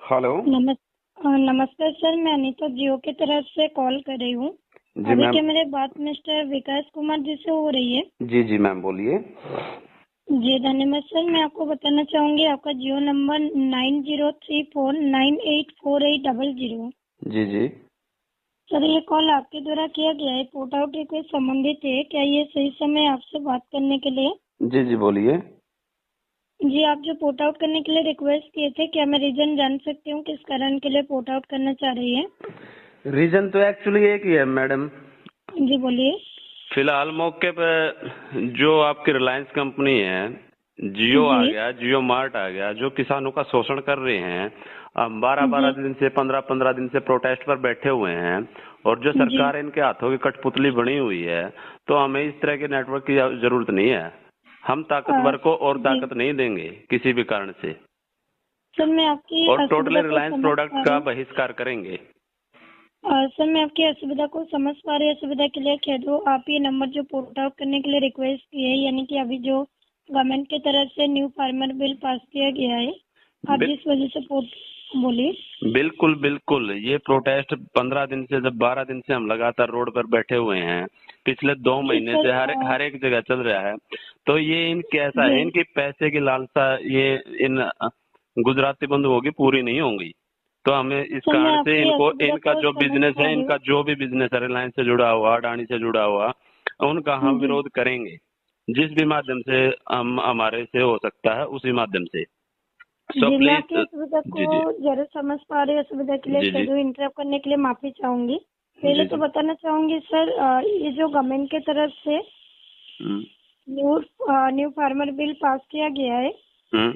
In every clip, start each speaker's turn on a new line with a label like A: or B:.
A: Hello.
B: नमस्कार sir, मैं अनीता जियो की तरफ से कॉल कर रही हूँ।
A: जी
B: अभी
A: मैम।
B: क्या मेरे बात मिस्टर विकास कुमार जी से हो रही है?
A: जी जी मैम बोलिए।
B: जी धन्यवाद सर। मैं आपको बताना चाहूंगी आपका जियो नंबर 9034984800।
A: जी जी
B: सर ये कॉल आपके द्वारा किया गया है, पोर्ट आउट के संबंधित है। क्या ये सही समय है आपसे बात करने के लिए?
A: जी जी बोलिए।
B: जी, आप जो पोर्ट आउट करने के लिए रिक्वेस्ट किए थे, क्या मैं रीजन जान सकती हूँ किस कारण के लिए पोर्ट आउट करना चाह रही है?
A: रीजन तो एक्चुअली एक ही है मैडम।
B: जी बोलिए।
A: फिलहाल मौके पे जो आपकी रिलायंस कंपनी है, जियो आ
B: जी
A: गया, जियो मार्ट आ गया, जो किसानों का शोषण कर रहे हैं। 12-12
B: जी
A: दिन से 15-15 दिन से प्रोटेस्ट पर बैठे हुए हैं और जो
B: जी।
A: सरकार इनके हाथों की कठपुतली बनी हुई है, तो हमें इस तरह के नेटवर्क की जरूरत नहीं है। हम ताकतवर को और
B: जी
A: ताकत नहीं देंगे किसी भी कारण से,
B: सर, मैं आपकी
A: और टोटली
B: असुविधा को
A: रिलायंस
B: समझ
A: प्रोडक्ट
B: पा रही
A: का
B: हूँ।
A: बहिष्कार करेंगे।
B: सर मैं आपकी असुविधा को समझ पा रही हूँ। असुविधा के लिए कह दो, आप ये नंबर जो पोर्ट आउट करने के लिए रिक्वेस्ट किए है, यानी कि अभी जो गवर्नमेंट की तरफ से न्यू फार्मर बिल पास किया गया है, आप
A: बिल,
B: जिस वजह से पोर्ट बोलिए।
A: बिल्कुल बिल्कुल। ये प्रोटेस्ट 15 दिन से, जब 12 दिन से हम लगातार रोड पर बैठे हुए हैं, पिछले 2
B: जी
A: महीने
B: सर।
A: से हर एक जगह चल रहा है। तो ये इनके ऐसा
B: जी
A: है, इनकी पैसे की लालसा ये इन गुजराती बंधुओं की पूरी नहीं होंगी। तो हमें इस
B: सर मैं
A: कारण से
B: आपकी
A: इनको,
B: असुविधा
A: इनका
B: को
A: जो
B: समझ
A: बिजनेस
B: पा
A: है,
B: रही
A: इनका
B: हूँ।
A: जो भी बिजनेस है, रिलायंस से जुड़ा हुआ, अडानी से जुड़ा हुआ, उनका हम
B: जी
A: विरोध करेंगे। जिस भी माध्यम से हम हमारे से हो सकता है उसी माध्यम से। सो
B: जी, मैं
A: प्लीज।
B: आपकी असुविधा को
A: जी जी
B: जरूर समझ पा रही हूँ। असुविधा के लिए
A: जी जी
B: इंटरप्ट करने के लिए माफी चाहूंगी। पहले
A: जी
B: तो
A: जी।
B: बताना चाहूंगी सर, ये जो गवर्नमेंट की तरफ से
A: हम्म
B: न्यू फार्मर बिल पास किया गया है,
A: हम्म।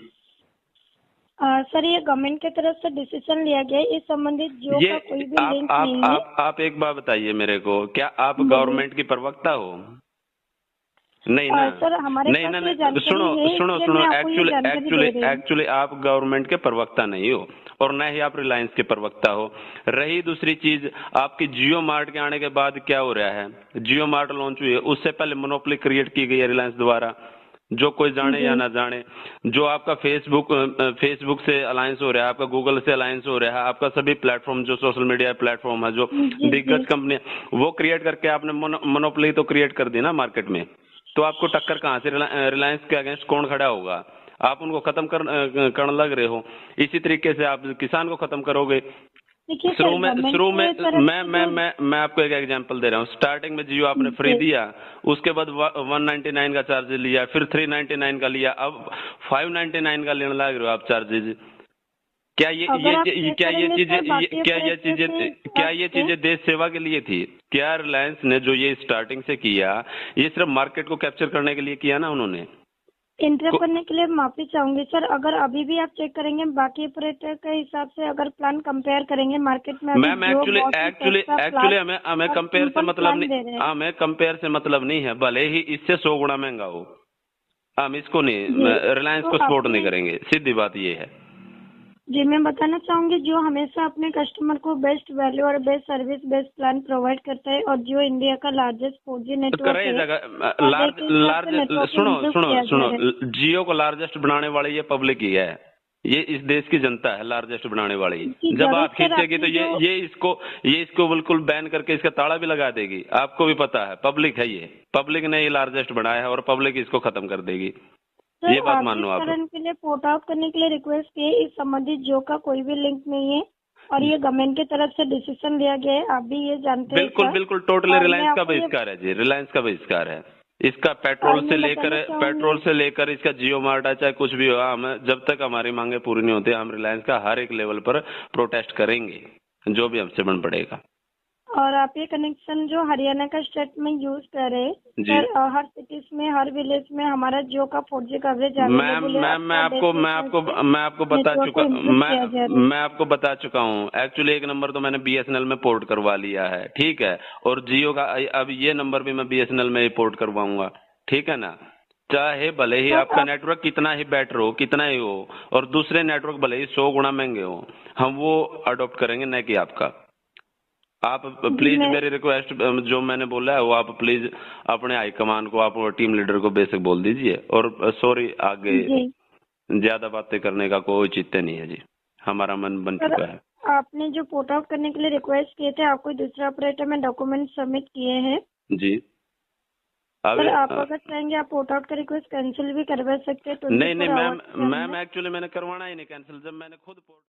B: सर ये गवर्नमेंट की तरफ से डिसीजन लिया गया है, इस संबंधित जियो
A: ये
B: का कोई भी
A: आप
B: लिंक
A: आप
B: नहीं है।
A: आप आप एक बात बताइए मेरे को, क्या आप
B: बोलिए।
A: गवर्नमेंट की प्रवक्ता हो? नहीं ना।
B: सर हमारे
A: नहीं
B: पास
A: ना,
B: ये
A: नहीं
B: जानकारी
A: सुनो
B: है,
A: सुनो
B: इसलिए
A: सुनो।
B: मैं आपको ये
A: एक्चुअली
B: जानकारी
A: एक्चुअली
B: दे रही हूँ।
A: एक्चुअली आप गवर्नमेंट के प्रवक्ता नहीं हो, और न ही आप रिलायंस के प्रवक्ता हो। रही दूसरी चीज, आपकी जियो मार्ट के आने के बाद क्या हो रहा है? जियो मार्ट लॉन्च हुई है, उससे पहले मोनोपोली क्रिएट की गई है रिलायंस द्वारा, जो कोई जाने
B: जी
A: या ना जाने। जो आपका फेसबुक से अलायंस हो रहा है, आपका गूगल से अलायंस हो रहा है, आपका सभी प्लेटफॉर्म जो सोशल मीडिया प्लेटफॉर्म है, जो
B: जी जी।
A: दिग्गज कंपनी, वो क्रिएट करके आपने मोनोपोली तो क्रिएट कर दी ना मार्केट में। तो आपको टक्कर कहाँ से? रिलायंस के अगेंस्ट कौन खड़ा होगा? आप उनको खत्म करने लग रहे हो। इसी तरीके से आप किसान को खत्म करोगे।
B: देखिए सर,
A: शुरू
B: गवर्नमेंट
A: में
B: की तरफ
A: मैं
B: से
A: मैं
B: जो
A: मैं मैं आपको एक एग्जांपल दे रहा हूँ। स्टार्टिंग में जियो आपने फ्री
B: जी
A: दिया, उसके बाद 199 का चार्ज लिया, फिर 399 का लिया, अब 599 का लेने लग रहे हो आप चार्जेज। क्या
B: अगर आप चेक करेंगे सर बाकी ऑपरेटर से
A: क्या
B: हिसाब
A: ये
B: से,
A: चीजें देश सेवा के लिए थी? क्या रिलायंस ने जो ये स्टार्टिंग से किया, ये सिर्फ मार्केट को कैप्चर करने के लिए किया ना उन्होंने?
B: इंटरप्ट करने के लिए माफी चाहूंगी सर। अगर अभी भी आप चेक करेंगे बाकी ऑपरेटर के हिसाब से, अगर प्लान कंपेयर करेंगे मार्केट में, अभी
A: मैम
B: जियो
A: एक्चुअली
B: बहुत ही
A: एक्चुअली
B: सस्ता प्लान
A: एक्चुअली हमें हमें
B: और
A: कंपेयर से
B: सिंपल
A: मतलब
B: प्लान
A: नहीं।
B: दे रहे हैं।
A: हमें कंपेयर से मतलब नहीं है, भले ही इससे 100 गुना महंगा हो, हम इसको नहीं,
B: जी
A: रिलायंस
B: तो
A: को सपोर्ट नहीं
B: आपने,
A: करेंगे। सीधी बात ये है।
B: जी मैं बताना चाहूंगी, जियो हमेशा अपने कस्टमर को बेस्ट वैल्यू और best service, best plan provide करता है, और जियो इंडिया का लार्जेस्ट 4G
A: तो
B: नेटवर्क
A: करे
B: है।
A: जगह
B: पर
A: लार्ज
B: देखिए हिसाब से
A: लार्ज
B: नेटवर्क
A: सुनो
B: इम्प्रूव
A: सुनो
B: किया जा
A: सुनो।
B: रहा है।
A: जियो को लार्जेस्ट बनाने वाली ये पब्लिक ही है। ये इस देश की जनता है लार्जेस्ट बनाने वाली।
B: जी
A: जब
B: जरूर
A: आप
B: सर।
A: खींचेगी तो
B: आपने जो,
A: ये इसको बिल्कुल बैन करके इसका ताला भी लगा देगी। आपको भी पता है, पब्लिक है ये, पब्लिक ने ये लार्जेस्ट बनाया है और पब्लिक इसको खत्म कर देगी।
B: सर
A: ये बात
B: आप
A: मान
B: जिस
A: लो आप।
B: कारण के लिए पोर्ट आउट करने के लिए रिक्वेस्ट किए, इस संबंधित जियो का कोई भी लिंक नहीं है, और ये गवर्नमेंट की तरफ से डिसीजन लिया गया है, आप भी ये जानते हैं
A: बिल्कुल
B: सर।
A: बिल्कुल टोटली
B: और मैं
A: रिलायंस का
B: आपको ये,
A: बहिष्कार है जी, रिलायंस का बहिष्कार है। इसका
B: और मैं बताना चाहूंगी,
A: पेट्रोल से लेकर इसका जियो मार्ट है, चाहे कुछ भी हो, हम जब तक हमारी मांगे पूरी नहीं होती, हम रिलायंस का हर एक लेवल पर प्रोटेस्ट करेंगे, जो भी हमसे बन पड़ेगा।
B: और आप ये कनेक्शन जो हरियाणा का स्टेट में यूज कर रहे हैं
A: जी
B: सर, हर सिटीज में, हर विलेज में हमारा जियो का 4G कवरेज
A: मैम
B: अवेलेबल है।
A: मैम
B: अपना डेडिकेशन से नेटवर्क को इम्प्रूव किया जा रहा है।
A: मैं आपको बता चुका हूँ। एक्चुअली एक नंबर तो मैंने बीएसएनएल में पोर्ट करवा लिया है, ठीक है, और जियो का अब ये नंबर भी मैं बीएसएनएल में ही पोर्ट करवाऊंगा, ठीक है ना। चाहे भले ही
B: सर
A: आपका
B: आप,
A: नेटवर्क कितना ही बेटर हो, कितना ही हो, और दूसरे नेटवर्क भले ही 100 गुना महंगे हो, हम वो अडॉप्ट करेंगे, न कि आपका। आप
B: जी
A: प्लीज
B: मैं,
A: मेरी रिक्वेस्ट, जो मैंने बोला है वो आप प्लीज अपने हाईकमान को, आप टीम लीडर को बेशक बोल दीजिए। और सॉरी, आगे
B: जी
A: ज्यादा बातें करने का कोई चित्त नहीं है जी। हमारा मन बन
B: सर,
A: चुका है।
B: आपने जो पोर्ट आउट करने के लिए रिक्वेस्ट किए थे, आप कोई दूसरे ऑपरेटर में डॉक्यूमेंट सबमिट किए हैं?
A: जी
B: सर,
A: अभी
B: आप अगर चाहेंगे आप पोर्ट आउट का रिक्वेस्ट कैंसिल भी करवा सकते हैं
A: नहीं नहीं
B: 24
A: मैम,
B: आवर्स के अंदर।
A: मैम एक्चुअली मैंने करवाना ही नहीं कैंसिल, जब मैंने खुद